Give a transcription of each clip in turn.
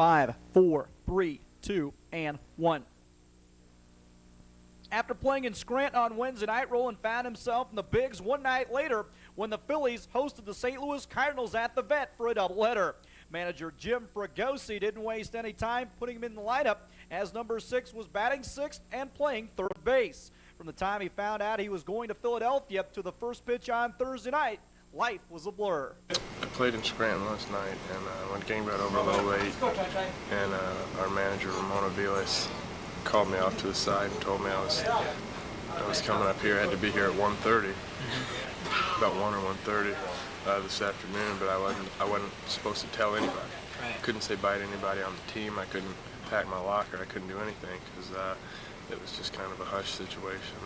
5, 4, 3, 2, and 1. After playing in Scranton on Wednesday night, Rolen found himself in the Bigs one night later when the Phillies hosted the St. Louis Cardinals at the Vet for a doubleheader. Manager Jim Fregosi didn't waste any time putting him in the lineup as number 6 was batting sixth and playing third base. From the time he found out he was going to Philadelphia to the first pitch on Thursday night, life was a blur. I played in Scranton last night, and when the game got over a little late, and our manager, Ramona Vilas, called me off to the side and told me I was coming up here. I had to be here at 1:30, about 1 or 1:30 this afternoon, but I wasn't supposed to tell anybody. Right. Couldn't say bye to anybody on the team. I couldn't pack my locker. I couldn't do anything because it was just kind of a hush situation.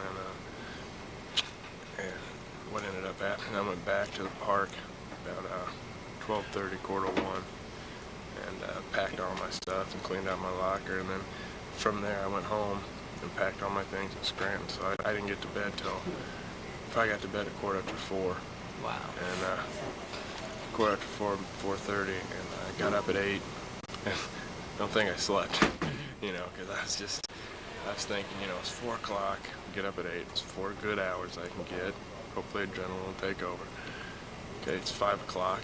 And what ended up happening, I went back to the park about 12:30, 1:45, and packed all my stuff and cleaned out my locker. And then from there, I went home and packed all my things in Scranton. So I didn't get to bed till probably got to bed at 4:15. Wow. And 4:15, 4:30, and I got up at 8. And don't think I slept, because I was thinking, it's 4 o'clock, get up at 8. It's 4 good hours I can get. Hopefully adrenaline will take over. Okay, it's 5 o'clock,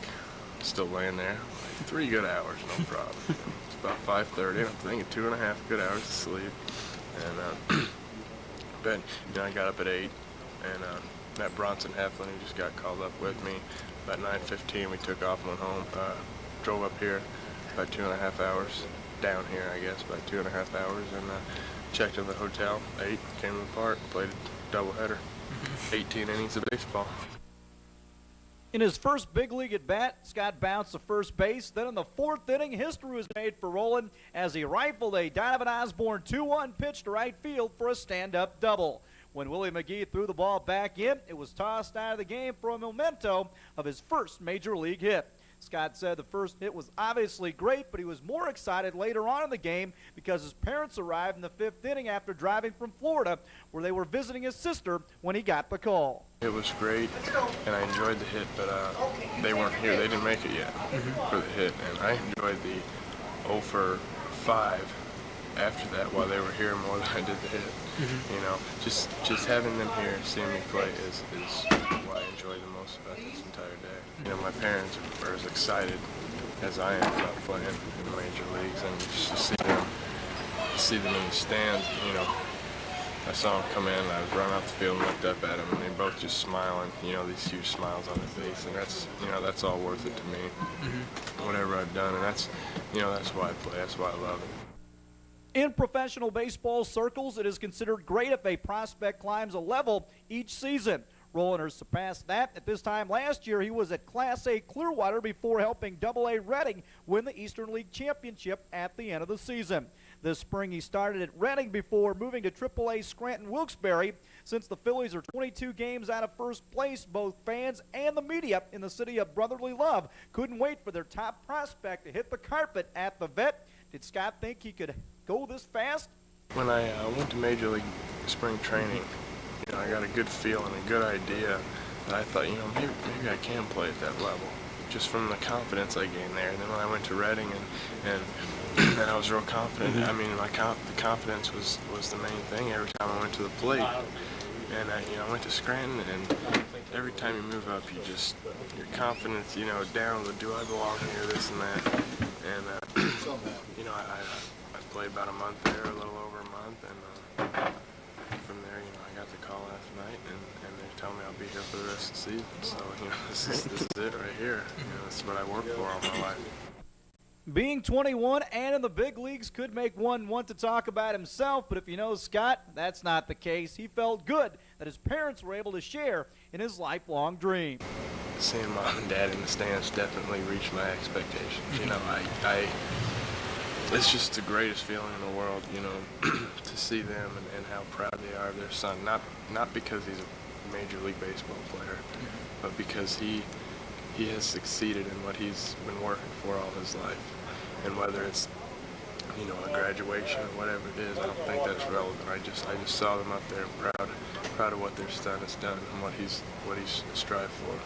still laying there. 3 good hours, no problem. It's about 5:30, and I'm thinking 2.5 good hours of sleep. And but I got up at 8, and that Bronson Heflin, who just got called up with me, about 9:15, we took off and went home. Drove up here about 2.5 hours, down here, I guess, about 2.5 hours, and checked in the hotel, ate, came to the park, played a doubleheader, 18 innings of baseball. In his first big league at bat, Scott bounced to first base. Then in the 4th inning, history was made for Rolen as he rifled a Donovan Osborne 2-1 pitch to right field for a stand-up double. When Willie McGee threw the ball back in, it was tossed out of the game for a memento of his first major league hit. Scott said the first hit was obviously great, but he was more excited later on in the game because his parents arrived in the 5th inning after driving from Florida, where they were visiting his sister when he got the call. It was great, and I enjoyed the hit, but they weren't here. They didn't make it yet for the hit, and I enjoyed the 0 for 5 after that while they were here more than I did the hit. Just having them here, seeing me play is what I enjoy the most about this entire day. My parents are as excited as I am about playing in the major leagues, and just to see them in the stands. I saw them come in, and I was running out the field and looked up at them, and they both just smiling. These huge smiles on their face, and that's all worth it to me. Whatever I've done, and that's why I play. That's why I love it. In professional baseball circles, it is considered great if a prospect climbs a level each season. Rolen has surpassed that. At this time last year, he was at Class A Clearwater before helping Double-A Reading win the Eastern League Championship at the end of the season. This spring, he started at Reading before moving to Triple-A Scranton Wilkes-Barre. Since the Phillies are 22 games out of first place, both fans and the media in the city of brotherly love couldn't wait for their top prospect to hit the carpet at the Vet. Did Scott think he could go this fast? When I went to Major League spring training, I got a good feel and a good idea that I thought, maybe I can play at that level, just from the confidence I gained there. And then when I went to Reading and I was real confident. I mean, the confidence was the main thing every time I went to the plate. And I went to Scranton, and every time you move up, your confidence, down. Do I belong here? This and that. And I played about a month there, a little over a month, and from there, I got the call last night, and they're telling me I'll be here for the rest of the season. So, this is it right here. This is what I worked for all my life. Being 21 and in the big leagues could make one want to talk about himself, but if you know Scott, that's not the case. He felt good that his parents were able to share in his lifelong dream. Seeing Mom and Dad in the stands definitely reached my expectations. It's just the greatest feeling in the world, to see them and how proud they are of their son. Not because he's a Major League Baseball player, but because he has succeeded in what he's been working for all his life. And whether it's, a graduation or whatever it is, I don't think that's relevant. I just saw them up there and proud of what their son has done and what he's strived for.